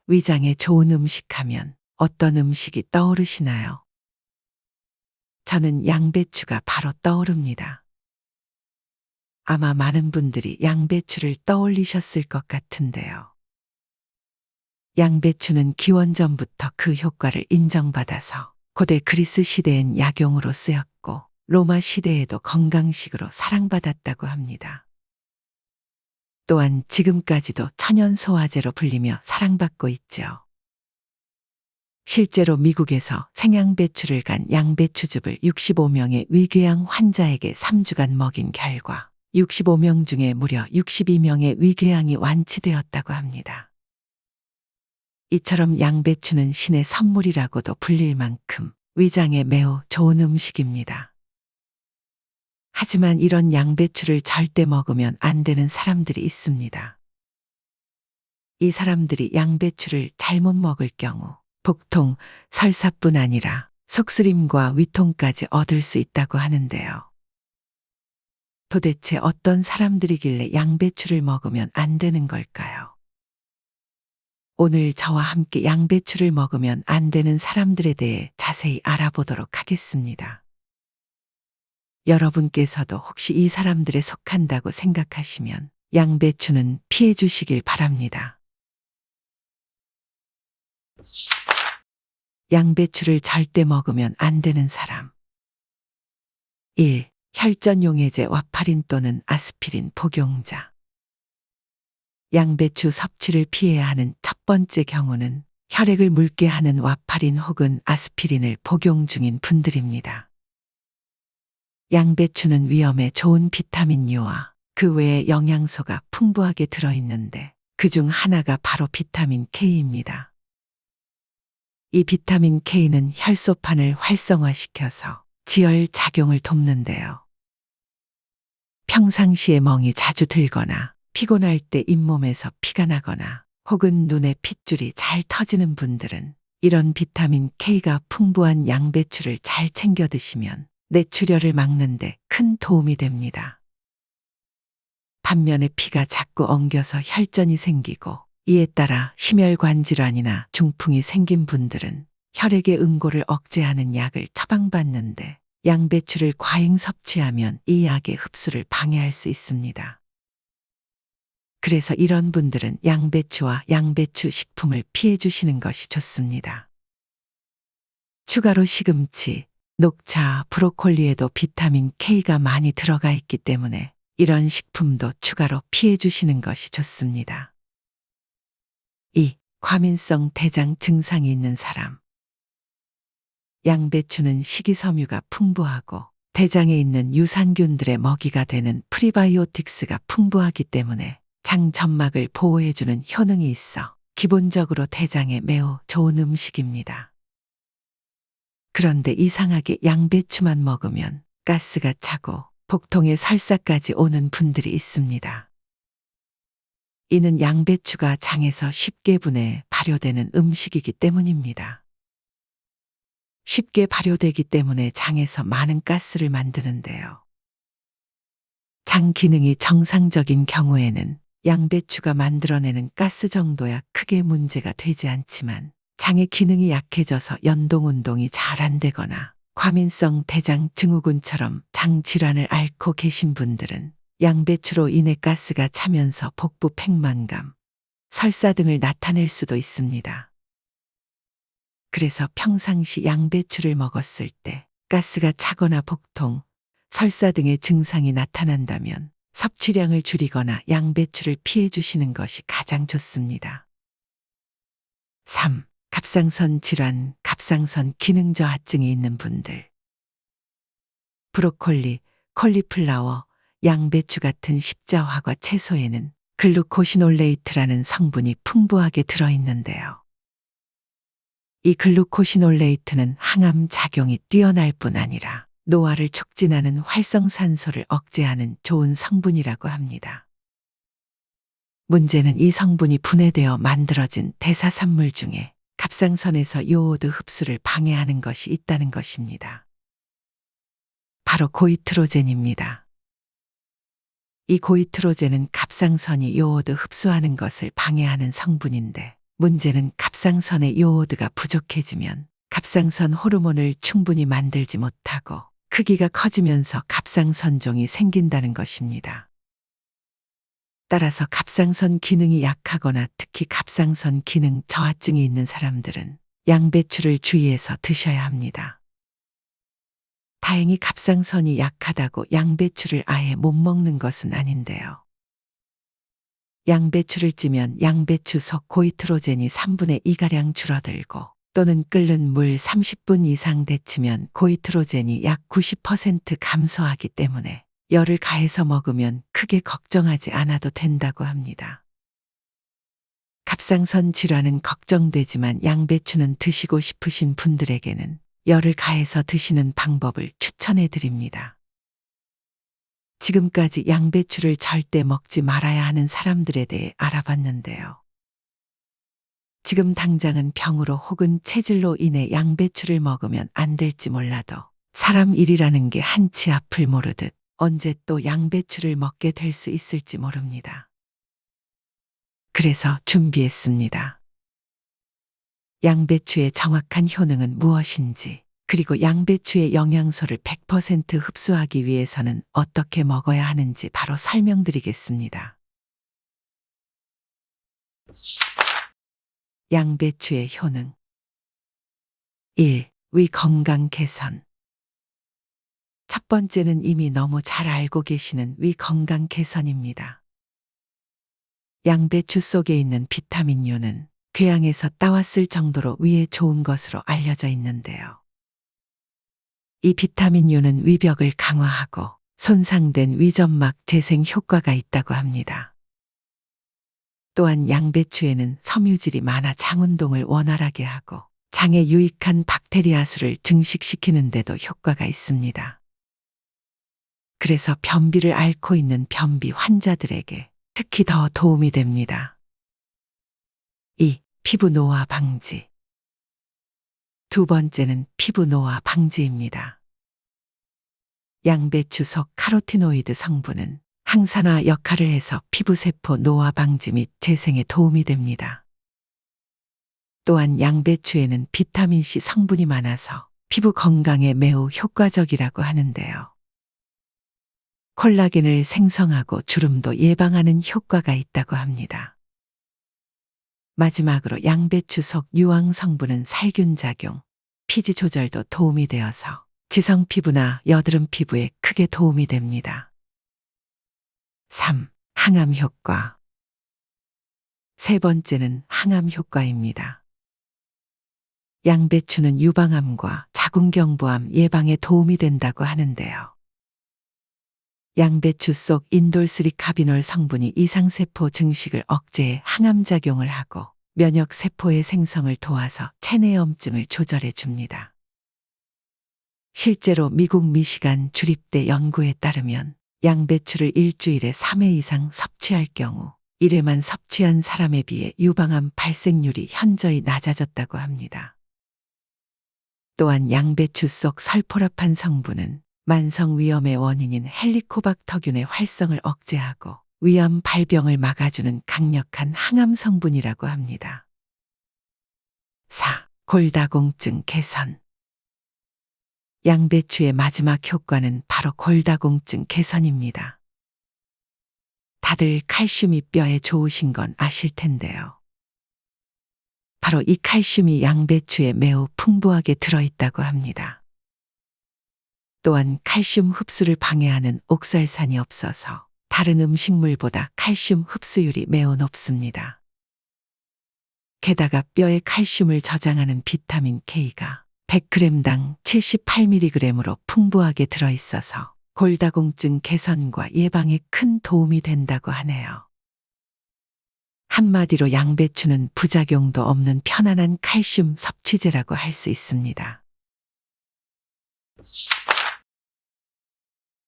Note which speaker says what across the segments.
Speaker 1: 위장에 좋은 음식 하면 어떤 음식이 떠오르시나요? 저는 양배추가 바로 떠오릅니다. 아마 많은 분들이 양배추를 떠올리셨을 것 같은데요. 양배추는 기원전부터 그 효과를 인정받아서 고대 그리스 시대엔 약용으로 쓰였고 로마 시대에도 건강식으로 사랑받았다고 합니다. 또한 지금까지도 천연소화제로 불리며 사랑받고 있죠. 실제로 미국에서 생양배추를 간 양배추즙을 65명의 위궤양 환자에게 3주간 먹인 결과 65명 중에 무려 62명의 위궤양이 완치되었다고 합니다. 이처럼 양배추는 신의 선물이라고도 불릴 만큼 위장에 매우 좋은 음식입니다. 하지만 이런 양배추를 절대 먹으면 안 되는 사람들이 있습니다. 이 사람들이 양배추를 잘못 먹을 경우 복통, 설사뿐 아니라 속쓰림과 위통까지 얻을 수 있다고 하는데요. 도대체 어떤 사람들이길래 양배추를 먹으면 안 되는 걸까요? 오늘 저와 함께 양배추를 먹으면 안 되는 사람들에 대해 자세히 알아보도록 하겠습니다. 여러분께서도 혹시 이 사람들에 속한다고 생각하시면 양배추는 피해 주시길 바랍니다. 양배추를 절대 먹으면 안 되는 사람. 1. 혈전용해제 와파린 또는 아스피린 복용자. 양배추 섭취를 피해야 하는 첫 번째 경우는 혈액을 묽게 하는 와파린 혹은 아스피린을 복용 중인 분들입니다. 양배추는 위염에 좋은 비타민 U와 그 외의 영양소가 풍부하게 들어있는데 그중 하나가 바로 비타민 K입니다. 이 비타민 K는 혈소판을 활성화시켜서 지혈 작용을 돕는데요. 평상시에 멍이 자주 들거나 피곤할 때 잇몸에서 피가 나거나 혹은 눈에 핏줄이 잘 터지는 분들은 이런 비타민 K가 풍부한 양배추를 잘 챙겨 드시면 뇌출혈을 막는 데 큰 도움이 됩니다. 반면에 피가 자꾸 엉겨서 혈전이 생기고 이에 따라 심혈관 질환이나 중풍이 생긴 분들은 혈액의 응고를 억제하는 약을 처방받는데 양배추를 과잉 섭취하면 이 약의 흡수를 방해할 수 있습니다. 그래서 이런 분들은 양배추와 양배추 식품을 피해 주시는 것이 좋습니다. 추가로 시금치, 녹차, 브로콜리에도 비타민 K가 많이 들어가 있기 때문에 이런 식품도 추가로 피해 주시는 것이 좋습니다. 2. 과민성 대장 증상이 있는 사람. 양배추는 식이섬유가 풍부하고 대장에 있는 유산균들의 먹이가 되는 프리바이오틱스가 풍부하기 때문에 장 점막을 보호해주는 효능이 있어 기본적으로 대장에 매우 좋은 음식입니다. 그런데 이상하게 양배추만 먹으면 가스가 차고 복통에 설사까지 오는 분들이 있습니다. 이는 양배추가 장에서 쉽게 분해 발효되는 음식이기 때문입니다. 쉽게 발효되기 때문에 장에서 많은 가스를 만드는데요. 장 기능이 정상적인 경우에는 양배추가 만들어내는 가스 정도야 크게 문제가 되지 않지만 장의 기능이 약해져서 연동운동이 잘 안 되거나 과민성 대장 증후군처럼 장 질환을 앓고 계신 분들은 양배추로 인해 가스가 차면서 복부 팽만감, 설사 등을 나타낼 수도 있습니다. 그래서 평상시 양배추를 먹었을 때 가스가 차거나 복통, 설사 등의 증상이 나타난다면 섭취량을 줄이거나 양배추를 피해 주시는 것이 가장 좋습니다. 3. 갑상선 질환, 갑상선 기능 저하증이 있는 분들. 브로콜리, 콜리플라워, 양배추 같은 십자화과 채소에는 글루코시놀레이트라는 성분이 풍부하게 들어있는데요. 이 글루코시놀레이트는 항암 작용이 뛰어날 뿐 아니라 노화를 촉진하는 활성산소를 억제하는 좋은 성분이라고 합니다. 문제는 이 성분이 분해되어 만들어진 대사산물 중에 갑상선에서 요오드 흡수를 방해하는 것이 있다는 것입니다. 바로 고이트로젠입니다. 이 고이트로젠은 갑상선이 요오드 흡수하는 것을 방해하는 성분인데 문제는 갑상선의 요오드가 부족해지면 갑상선 호르몬을 충분히 만들지 못하고 크기가 커지면서 갑상선종이 생긴다는 것입니다. 따라서 갑상선 기능이 약하거나 특히 갑상선 기능 저하증이 있는 사람들은 양배추를 주의해서 드셔야 합니다. 다행히 갑상선이 약하다고 양배추를 아예 못 먹는 것은 아닌데요. 양배추를 찌면 양배추 속 고이트로젠이 3분의 2가량 줄어들고 또는 끓는 물 30분 이상 데치면 고이트로젠이 약 90% 감소하기 때문에 열을 가해서 먹으면 크게 걱정하지 않아도 된다고 합니다. 갑상선 질환은 걱정되지만 양배추는 드시고 싶으신 분들에게는 열을 가해서 드시는 방법을 추천해 드립니다. 지금까지 양배추를 절대 먹지 말아야 하는 사람들에 대해 알아봤는데요. 지금 당장은 병으로 혹은 체질로 인해 양배추를 먹으면 안 될지 몰라도 사람 일이라는 게 한치 앞을 모르듯 언제 또 양배추를 먹게 될 수 있을지 모릅니다. 그래서 준비했습니다. 양배추의 정확한 효능은 무엇인지, 그리고 양배추의 영양소를 100% 흡수하기 위해서는 어떻게 먹어야 하는지 바로 설명드리겠습니다. 양배추의 효능 1. 위 건강 개선. 첫 번째는 이미 너무 잘 알고 계시는 위 건강 개선입니다. 양배추 속에 있는 비타민유는 궤양에서 따왔을 정도로 위에 좋은 것으로 알려져 있는데요. 이 비타민유는 위벽을 강화하고 손상된 위점막 재생 효과가 있다고 합니다. 또한 양배추에는 섬유질이 많아 장운동을 원활하게 하고 장에 유익한 박테리아 수를 증식시키는 데도 효과가 있습니다. 그래서 변비를 앓고 있는 변비 환자들에게 특히 더 도움이 됩니다. 2. 피부 노화 방지. 두 번째는 피부 노화 방지입니다. 양배추 속 카로티노이드 성분은 항산화 역할을 해서 피부세포 노화 방지 및 재생에 도움이 됩니다. 또한 양배추에는 비타민C 성분이 많아서 피부 건강에 매우 효과적이라고 하는데요. 콜라겐을 생성하고 주름도 예방하는 효과가 있다고 합니다. 마지막으로 양배추 속 유황 성분은 살균 작용, 피지 조절도 도움이 되어서 지성 피부나 여드름 피부에 크게 도움이 됩니다. 3. 항암 효과. 세 번째는 항암 효과입니다. 양배추는 유방암과 자궁경부암 예방에 도움이 된다고 하는데요. 양배추 속 인돌스리카비놀 성분이 이상세포 증식을 억제해 항암작용을 하고 면역세포의 생성을 도와서 체내염증을 조절해 줍니다. 실제로 미국 미시간 주립대 연구에 따르면 양배추를 일주일에 3회 이상 섭취할 경우 1회만 섭취한 사람에 비해 유방암 발생률이 현저히 낮아졌다고 합니다. 또한 양배추 속 설포라판 성분은 만성 위염의 원인인 헬리코박터균의 활성을 억제하고 위암 발병을 막아주는 강력한 항암 성분이라고 합니다. 4. 골다공증 개선. 양배추의 마지막 효과는 바로 골다공증 개선입니다. 다들 칼슘이 뼈에 좋으신 건 아실 텐데요. 바로 이 칼슘이 양배추에 매우 풍부하게 들어있다고 합니다. 또한 칼슘 흡수를 방해하는 옥살산이 없어서 다른 음식물보다 칼슘 흡수율이 매우 높습니다. 게다가 뼈에 칼슘을 저장하는 비타민 K가 100g당 78mg으로 풍부하게 들어있어서 골다공증 개선과 예방에 큰 도움이 된다고 하네요. 한마디로 양배추는 부작용도 없는 편안한 칼슘 섭취제라고 할 수 있습니다.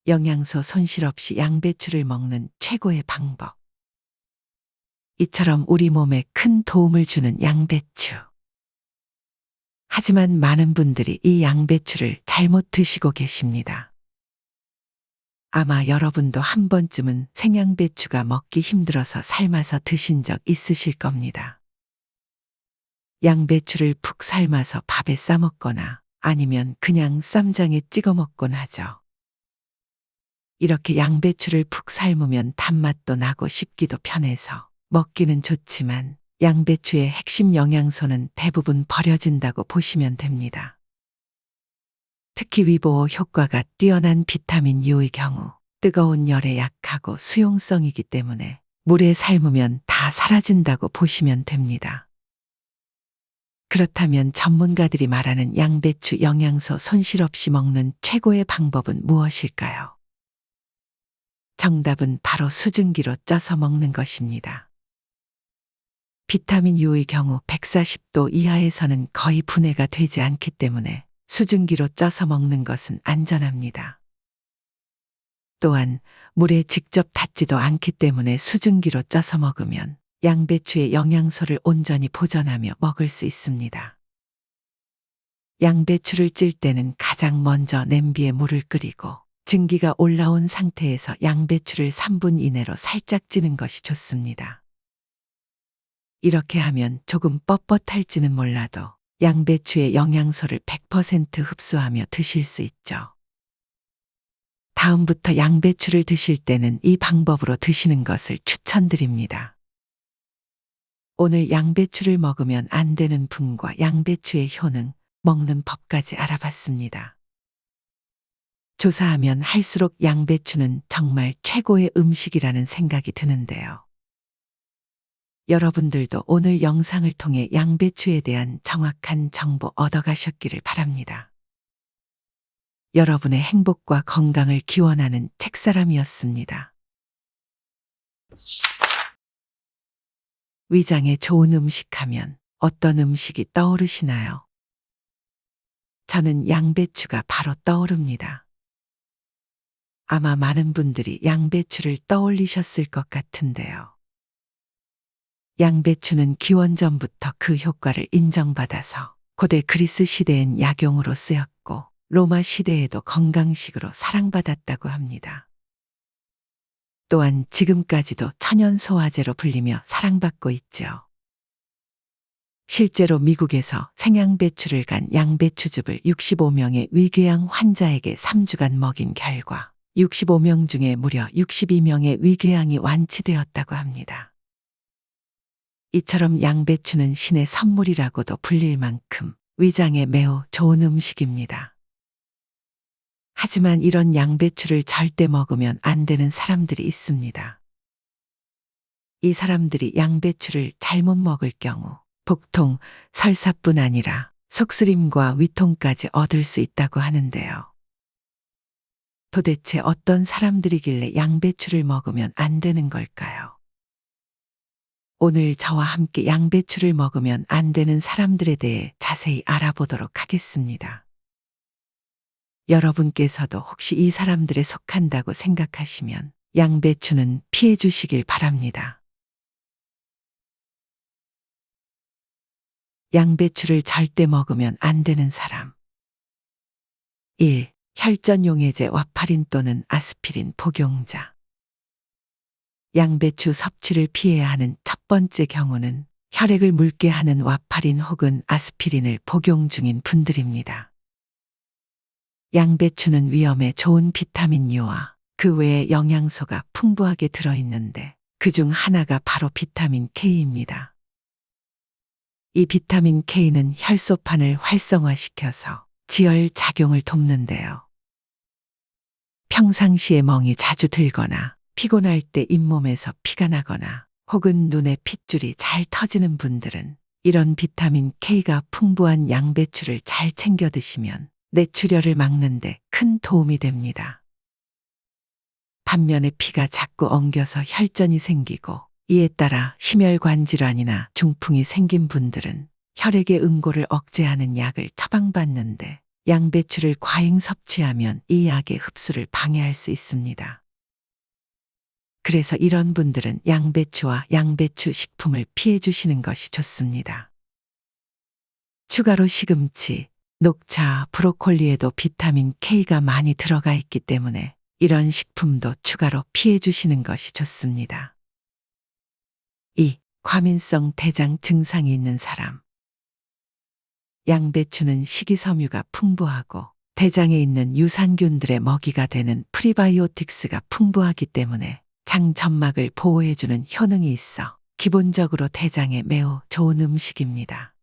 Speaker 1: 영양소 손실 없이 양배추를 먹는 최고의 방법. 이처럼 우리 몸에 큰 도움을 주는 양배추. 하지만 많은 분들이 이 양배추를 잘못 드시고 계십니다. 아마 여러분도 한 번쯤은 생양배추가 먹기 힘들어서 삶아서 드신 적 있으실 겁니다. 양배추를 푹 삶아서 밥에 싸 먹거나 아니면 그냥 쌈장에 찍어 먹곤 하죠. 이렇게 양배추를 푹 삶으면 단맛도 나고 씹기도 편해서 먹기는 좋지만 양배추의 핵심 영양소는 대부분 버려진다고 보시면 됩니다. 특히 위보호 효과가 뛰어난 비타민 U의 경우 뜨거운 열에 약하고 수용성이기 때문에 물에 삶으면 다 사라진다고 보시면 됩니다. 그렇다면 전문가들이 말하는 양배추 영양소 손실 없이 먹는 최고의 방법은 무엇일까요? 정답은 바로 수증기로 쪄서 먹는 것입니다. 비타민 U의 경우 140도 이하에서는 거의 분해가 되지 않기 때문에 수증기로 쪄서 먹는 것은 안전합니다. 또한 물에 직접 닿지도 않기 때문에 수증기로 쪄서 먹으면 양배추의 영양소를 온전히 보존하며 먹을 수 있습니다. 양배추를 찔 때는 가장 먼저 냄비에 물을 끓이고 증기가 올라온 상태에서 양배추를 3분 이내로 살짝 찌는 것이 좋습니다. 이렇게 하면 조금 뻣뻣할지는 몰라도 양배추의 영양소를 100% 흡수하며 드실 수 있죠. 다음부터 양배추를 드실 때는 이 방법으로 드시는 것을 추천드립니다. 오늘 양배추를 먹으면 안 되는 분과 양배추의 효능, 먹는 법까지 알아봤습니다. 조사하면 할수록 양배추는 정말 최고의 음식이라는 생각이 드는데요. 여러분들도 오늘 영상을 통해 양배추에 대한 정확한 정보 얻어가셨기를 바랍니다. 여러분의 행복과 건강을 기원하는 책사람이었습니다. 위장에 좋은 음식 하면 어떤 음식이 떠오르시나요? 저는 양배추가 바로 떠오릅니다. 아마 많은 분들이 양배추를 떠올리셨을 것 같은데요. 양배추는 기원전부터 그 효과를 인정받아서 고대 그리스 시대엔 약용으로 쓰였고 로마 시대에도 건강식으로 사랑받았다고 합니다. 또한 지금까지도 천연 소화제로 불리며 사랑받고 있죠. 실제로 미국에서 생양배추를 간 양배추즙을 65명의 위궤양 환자에게 3주간 먹인 결과 65명 중에 무려 62명의 위궤양이 완치되었다고 합니다. 이처럼 양배추는 신의 선물이라고도 불릴 만큼 위장에 매우 좋은 음식입니다. 하지만 이런 양배추를 절대 먹으면 안 되는 사람들이 있습니다. 이 사람들이 양배추를 잘못 먹을 경우 복통, 설사뿐 아니라 속쓰림과 위통까지 얻을 수 있다고 하는데요. 도대체 어떤 사람들이길래 양배추를 먹으면 안 되는 걸까요? 오늘 저와 함께 양배추를 먹으면 안 되는 사람들에 대해 자세히 알아보도록 하겠습니다. 여러분께서도 혹시 이 사람들에 속한다고 생각하시면 양배추는 피해 주시길 바랍니다. 양배추를 절대 먹으면 안 되는 사람. 1. 혈전용해제 와파린 또는 아스피린 복용자. 양배추 섭취를 피해야 하는 첫 번째 경우는 혈액을 묽게 하는 와파린 혹은 아스피린을 복용 중인 분들입니다. 양배추는 위염에 좋은 비타민 U와 그 외의 영양소가 풍부하게 들어있는데 그중 하나가 바로 비타민 K입니다. 이 비타민 K는 혈소판을 활성화시켜서 지혈 작용을 돕는데요. 평상시에 멍이 자주 들거나 피곤할 때 잇몸에서 피가 나거나 혹은 눈에 핏줄이 잘 터지는 분들은 이런 비타민 K가 풍부한 양배추를 잘 챙겨 드시면 뇌출혈을 막는 데 큰 도움이 됩니다. 반면에 피가 자꾸 엉겨서 혈전이 생기고 이에 따라 심혈관 질환이나 중풍이 생긴 분들은 혈액의 응고를 억제하는 약을 처방받는데 양배추를 과잉 섭취하면 이 약의 흡수를 방해할 수 있습니다. 그래서 이런 분들은 양배추와 양배추 식품을 피해 주시는 것이 좋습니다. 추가로 시금치, 녹차, 브로콜리에도 비타민 K가 많이 들어가 있기 때문에 이런 식품도 추가로 피해 주시는 것이 좋습니다. 2. 과민성 대장 증상이 있는 사람. 양배추는 식이섬유가 풍부하고 대장에 있는 유산균들의 먹이가 되는 프리바이오틱스가 풍부하기 때문에 장 점막을 보호해주는 효능이 있어 기본적으로 대장에 매우 좋은 음식입니다.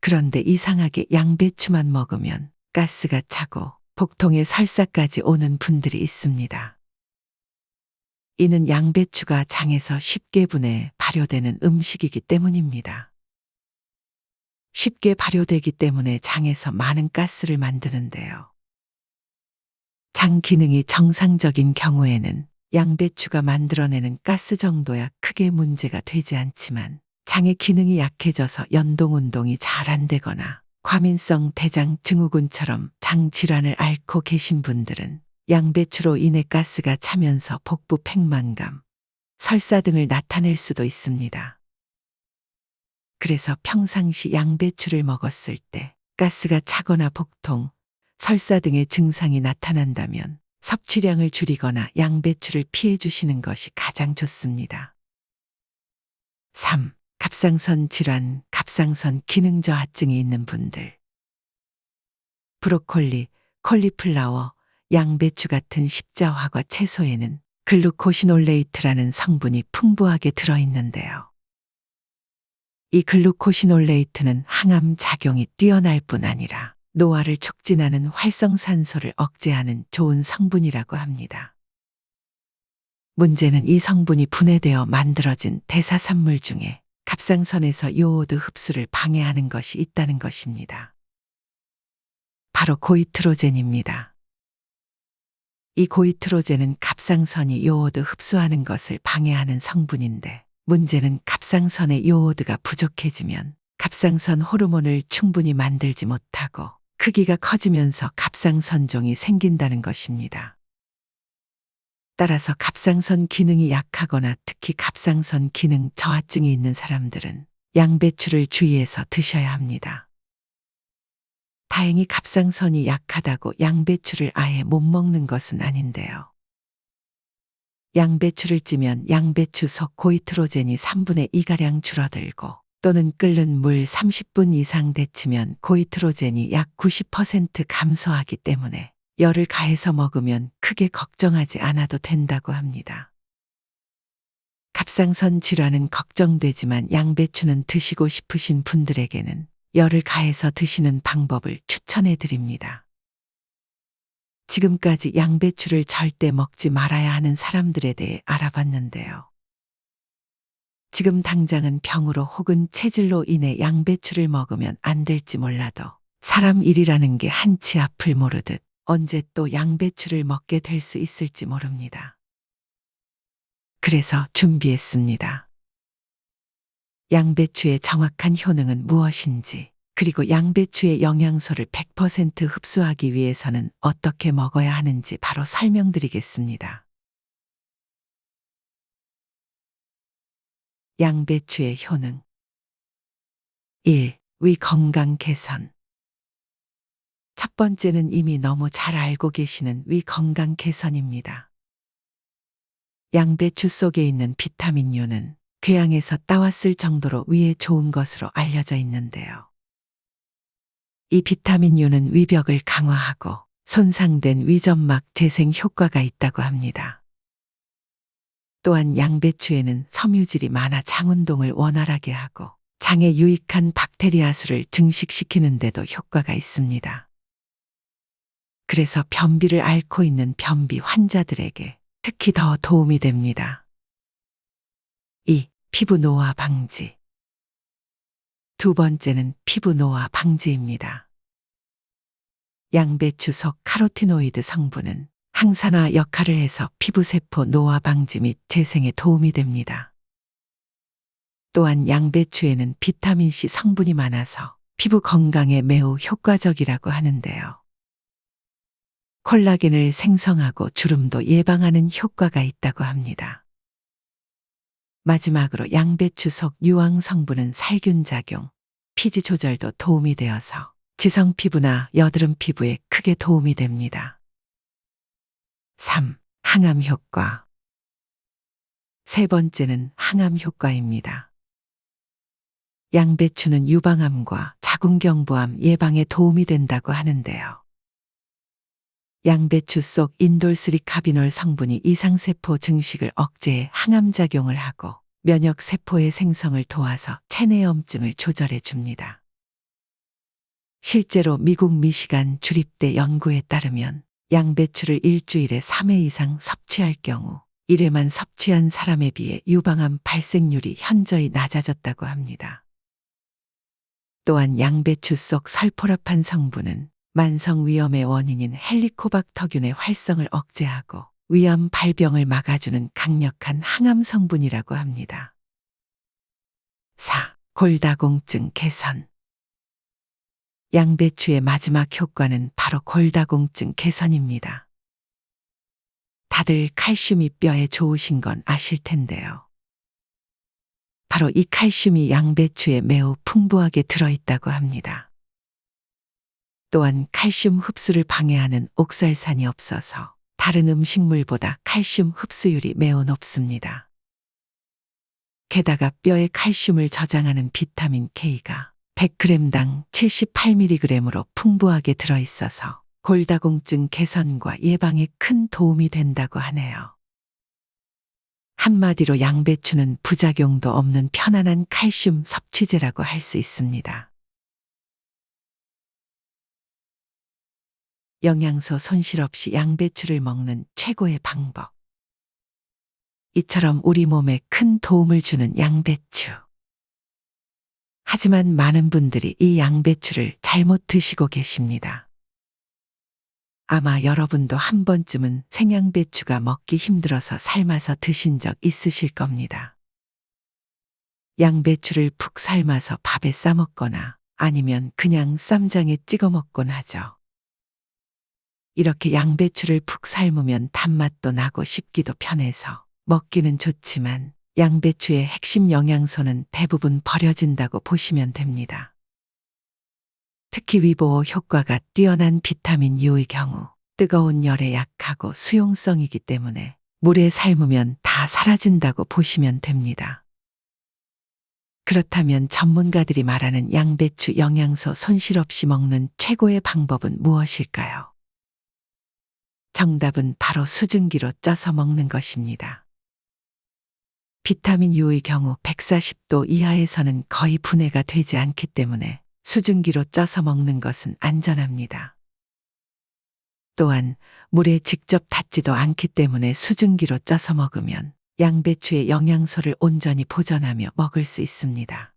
Speaker 1: 그런데 이상하게 양배추만 먹으면 가스가 차고 복통에 설사까지 오는 분들이 있습니다. 이는 양배추가 장에서 쉽게 분해 발효되는 음식이기 때문입니다. 쉽게 발효되기 때문에 장에서 많은 가스를 만드는데요. 장 기능이 정상적인 경우에는 양배추가 만들어내는 가스 정도야 크게 문제가 되지 않지만 장의 기능이 약해져서 연동운동이 잘 안 되거나 과민성 대장 증후군처럼 장 질환을 앓고 계신 분들은 양배추로 인해 가스가 차면서 복부 팽만감, 설사 등을 나타낼 수도 있습니다. 그래서 평상시 양배추를 먹었을 때 가스가 차거나 복통, 설사 등의 증상이 나타난다면 섭취량을 줄이거나 양배추를 피해 주시는 것이 가장 좋습니다. 3. 갑상선 질환, 갑상선 기능 저하증이 있는 분들. 브로콜리, 콜리플라워, 양배추 같은 십자화과 채소에는 글루코시놀레이트라는 성분이 풍부하게 들어있는데요. 이 글루코시놀레이트는 항암 작용이 뛰어날 뿐 아니라 노화를 촉진하는 활성산소를 억제하는 좋은 성분이라고 합니다. 문제는 이 성분이 분해되어 만들어진 대사산물 중에 갑상선에서 요오드 흡수를 방해하는 것이 있다는 것입니다. 바로 고이트로젠입니다. 이 고이트로젠은 갑상선이 요오드 흡수하는 것을 방해하는 성분인데 문제는 갑상선의 요오드가 부족해지면 갑상선 호르몬을 충분히 만들지 못하고 크기가 커지면서 갑상선종이 생긴다는 것입니다. 따라서 갑상선 기능이 약하거나 특히 갑상선 기능 저하증이 있는 사람들은 양배추를 주의해서 드셔야 합니다. 다행히 갑상선이 약하다고 양배추를 아예 못 먹는 것은 아닌데요. 양배추를 찌면 양배추 속 고이트로젠이 3분의 2가량 줄어들고 또는 끓는 물 30분 이상 데치면 고이트로젠이 약 90% 감소하기 때문에 열을 가해서 먹으면 크게 걱정하지 않아도 된다고 합니다. 갑상선 질환은 걱정되지만 양배추는 드시고 싶으신 분들에게는 열을 가해서 드시는 방법을 추천해 드립니다. 지금까지 양배추를 절대 먹지 말아야 하는 사람들에 대해 알아봤는데요. 지금 당장은 병으로 혹은 체질로 인해 양배추를 먹으면 안 될지 몰라도 사람 일이라는 게 한치 앞을 모르듯 언제 또 양배추를 먹게 될 수 있을지 모릅니다. 그래서 준비했습니다. 양배추의 정확한 효능은 무엇인지, 그리고 양배추의 영양소를 100% 흡수하기 위해서는 어떻게 먹어야 하는지 바로 설명드리겠습니다. 양배추의 효능. 1. 위 건강 개선. 첫 번째는 이미 너무 잘 알고 계시는 위 건강 개선입니다. 양배추 속에 있는 비타민유는 궤양에서 따왔을 정도로 위에 좋은 것으로 알려져 있는데요. 이 비타민유는 위벽을 강화하고 손상된 위점막 재생 효과가 있다고 합니다. 또한 양배추에는 섬유질이 많아 장운동을 원활하게 하고 장에 유익한 박테리아 수를 증식시키는 데도 효과가 있습니다. 그래서 변비를 앓고 있는 변비 환자들에게 특히 더 도움이 됩니다. 2. 피부 노화 방지. 두 번째는 피부 노화 방지입니다. 양배추 속 카로티노이드 성분은 항산화 역할을 해서 피부세포 노화 방지 및 재생에 도움이 됩니다. 또한 양배추에는 비타민C 성분이 많아서 피부 건강에 매우 효과적이라고 하는데요. 콜라겐을 생성하고 주름도 예방하는 효과가 있다고 합니다. 마지막으로 양배추 속 유황 성분은 살균 작용, 피지 조절도 도움이 되어서 지성 피부나 여드름 피부에 크게 도움이 됩니다. 3. 항암 효과. 세 번째는 항암 효과입니다. 양배추는 유방암과 자궁경부암 예방에 도움이 된다고 하는데요. 양배추 속 인돌스리카비놀 성분이 이상세포 증식을 억제해 항암작용을 하고 면역세포의 생성을 도와서 체내염증을 조절해 줍니다. 실제로 미국 미시간 주립대 연구에 따르면 양배추를 일주일에 3회 이상 섭취할 경우 1회만 섭취한 사람에 비해 유방암 발생률이 현저히 낮아졌다고 합니다. 또한 양배추 속 설포라판 성분은 만성 위염의 원인인 헬리코박터균의 활성을 억제하고 위암 발병을 막아주는 강력한 항암 성분이라고 합니다. 4. 골다공증 개선. 양배추의 마지막 효과는 바로 골다공증 개선입니다. 다들 칼슘이 뼈에 좋으신 건 아실 텐데요. 바로 이 칼슘이 양배추에 매우 풍부하게 들어있다고 합니다. 또한 칼슘 흡수를 방해하는 옥살산이 없어서 다른 음식물보다 칼슘 흡수율이 매우 높습니다. 게다가 뼈에 칼슘을 저장하는 비타민 K가 100g당 78mg으로 풍부하게 들어있어서 골다공증 개선과 예방에 큰 도움이 된다고 하네요. 한마디로 양배추는 부작용도 없는 편안한 칼슘 섭취제라고 할 수 있습니다. 영양소 손실 없이 양배추를 먹는 최고의 방법. 이처럼 우리 몸에 큰 도움을 주는 양배추. 하지만 많은 분들이 이 양배추를 잘못 드시고 계십니다. 아마 여러분도 한 번쯤은 생양배추가 먹기 힘들어서 삶아서 드신 적 있으실 겁니다. 양배추를 푹 삶아서 밥에 싸 먹거나 아니면 그냥 쌈장에 찍어 먹곤 하죠. 이렇게 양배추를 푹 삶으면 단맛도 나고 씹기도 편해서 먹기는 좋지만 양배추의 핵심 영양소는 대부분 버려진다고 보시면 됩니다. 특히 위보호 효과가 뛰어난 비타민 U의 경우 뜨거운 열에 약하고 수용성이기 때문에 물에 삶으면 다 사라진다고 보시면 됩니다. 그렇다면 전문가들이 말하는 양배추 영양소 손실 없이 먹는 최고의 방법은 무엇일까요? 정답은 바로 수증기로 쪄서 먹는 것입니다. 비타민 U의 경우 140도 이하에서는 거의 분해가 되지 않기 때문에 수증기로 쪄서 먹는 것은 안전합니다. 또한 물에 직접 닿지도 않기 때문에 수증기로 쪄서 먹으면 양배추의 영양소를 온전히 보존하며 먹을 수 있습니다.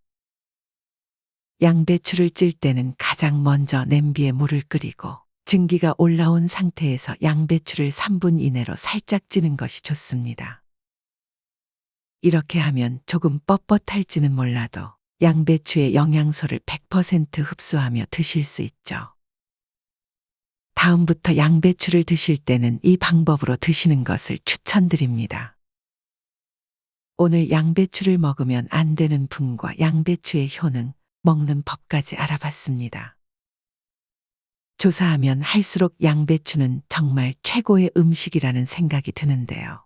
Speaker 1: 양배추를 찔 때는 가장 먼저 냄비에 물을 끓이고 증기가 올라온 상태에서 양배추를 3분 이내로 살짝 찌는 것이 좋습니다. 이렇게 하면 조금 뻣뻣할지는 몰라도 양배추의 영양소를 100% 흡수하며 드실 수 있죠. 다음부터 양배추를 드실 때는 이 방법으로 드시는 것을 추천드립니다. 오늘 양배추를 먹으면 안 되는 분과 양배추의 효능, 먹는 법까지 알아봤습니다. 조사하면 할수록 양배추는 정말 최고의 음식이라는 생각이 드는데요.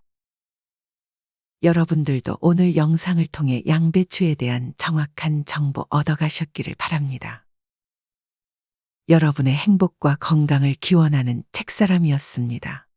Speaker 1: 여러분들도 오늘 영상을 통해 양배추에 대한 정확한 정보 얻어가셨기를 바랍니다. 여러분의 행복과 건강을 기원하는 책사람이었습니다.